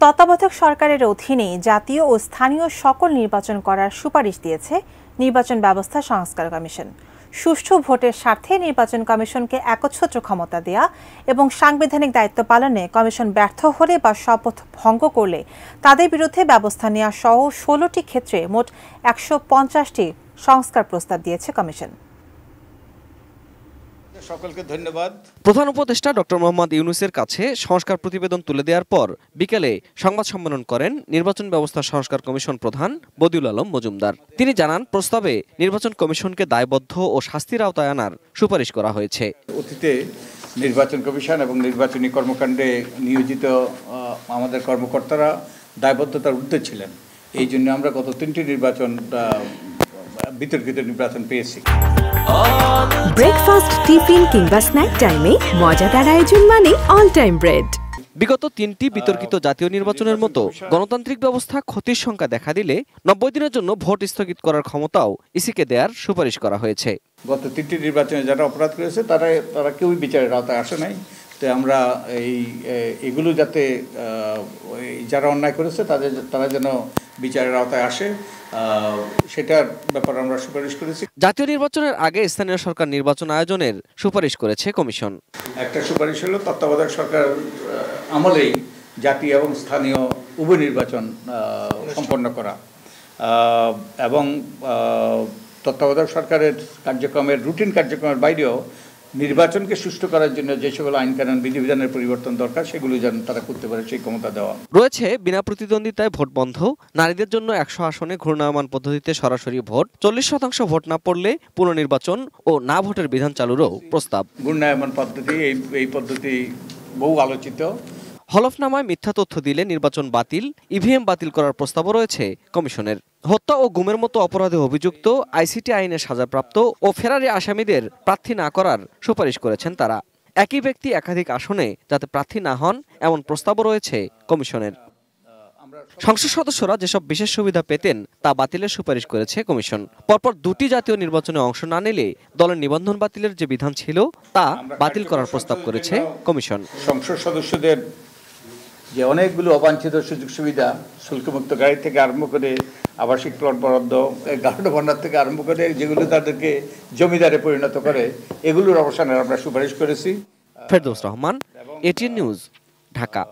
তত্ত্বাবধায়ক সরকারের অধীনে জাতীয় ও স্থানীয় সকল নির্বাচন করার সুপারিশ দিয়েছে নির্বাচন ব্যবস্থা সংস্কার কমিশন। সুষ্ঠু ভোটের স্বার্থে নির্বাচন কমিশনকে একচ্ছত্র ক্ষমতা দেয়া এবং সাংবিধানিক দায়িত্ব পালনে কমিশন ব্যর্থ হলে বা শপথ ভঙ্গ করলে তাদের বিরুদ্ধে ব্যবস্থা নেওয়া সহ 16টি ক্ষেত্রে মোট 150টি সংস্কার প্রস্তাব দিয়েছে কমিশন। সকলকে ধন্যবাদ। প্রধান উপদেষ্টা ডক্টর মোহাম্মদ ইউনূসের কাছে সংস্কার প্রতিবেদন তুলে দেওয়ার পর বিকেলে সংবাদ সম্মেলন করেন নির্বাচন ব্যবস্থা সংস্কার কমিশন প্রধান বদিউল আলম মজুমদার। তিনি জানান, প্রস্তাবে নির্বাচন কমিশনকে দায়বদ্ধ ও শাস্তির আওতায় আনার সুপারিশ করা হয়েছে। অতীতে নির্বাচন কমিশন এবং নির্বাচনী কর্মকাণ্ডে নিয়োজিত আমাদের কর্মকর্তারা দায়বদ্ধতার ঊর্ধ্বে ছিলেন। এই জন্য আমরা গত 3টি বিতর্কিত নির্বাচন পেয়েছি। ব্রেকফাস্ট, টিফিন কিংবা স্ন্যাক টাইমে মজাদার আয়োজন মানে অল টাইম ব্রেড। বিগত 3টি বিতর্কিত জাতীয় নির্বাচনের মতো গণতান্ত্রিক ব্যবস্থা ক্ষতির সংখ্যা দেখা দিলে 90 দিনের জন্য ভোট স্থগিত করার ক্ষমতাও ইসিকে দেওয়ার সুপারিশ করা হয়েছে। গত 3টি নির্বাচনে যারা অপরাধ করেছে তারা কেউই বিচারের আওতায় আসে নাই। তো আমরা এগুলো যাতে যারা অন্যায় করেছে তারা যেন বিচারের আওতায় আসে, সেটার ব্যাপারে আমরা সুপারিশ করেছি। জাতীয় নির্বাচনের আগে স্থানীয় সরকার নির্বাচন আয়োজনের সুপারিশ করেছে কমিশন। একটা সুপারিশ হলো তত্ত্বাবধায়ক সরকার আমলেই জাতীয় এবং স্থানীয় উভয় নির্বাচন সম্পন্ন করা, এবং তত্ত্বাবধায়ক সরকারের কার্যক্রমের রুটিন কার্যক্রমের বাইরেও নির্বাচনকে সুষ্ঠু করার জন্য যে সকল আইন কানুন বিধিবিধানের পরিবর্তন দরকার সেগুলো যেন তারা করতে পারে সেই ক্ষমতা দেওয়া রয়েছে। বিনা প্রতিদ্বন্দ্বিতায় ভোট বন্ধ, নারীদের জন্য 100 আসনে ঘূর্ণায়মান পদ্ধতিতে সরাসরি ভোট, 40% ভোট না পড়লে পুনর্নির্বাচন ও না ভোটের বিধান চালুরও প্রস্তাব। ঘূর্ণায়মান পদ্ধতি, এই পদ্ধতি বহু আলোচিত। হলফনামায় মিথ্যা তথ্য দিলে নির্বাচন বাতিল, ইভিএম বাতিল করার প্রস্তাবও রয়েছে কমিশনের। হত্যা ও গুমের মতো অপরাধে অভিযুক্ত, আইসিটি আইনে সাজাপ্রাপ্ত ও ফেরারি আসামিদের প্রার্থী না করার সুপারিশ করেছেন তারা। একই ব্যক্তি একাধিক আসনে যাতে প্রার্থী না হন এমন প্রস্তাবও রয়েছে কমিশনের। সংসদ সদস্যরা যেসব বিশেষ সুবিধা পেতেন তা বাতিলের সুপারিশ করেছে কমিশন। পরপর 2টি জাতীয় নির্বাচনে অংশ না নিলে দলের নিবন্ধন বাতিলের যে বিধান ছিল তা বাতিল করার প্রস্তাব করেছে কমিশন। সংসদ সদস্যদের যে অনেকগুলো অবাঞ্ছিত সুযোগ সুবিধা, শুল্কমুক্ত গাড়ি থেকে আরম্ভ করে আবাসিক প্লট বরাদ্দ, গার্ড ভান্ডার থেকে আরম্ভ করে যেগুলো তাদেরকে জমিদারে পরিণত করে, এগুলোর অবসানের আমরা সুপারিশ করেছি। Ferdous Rahman, ATN news, Dhaka.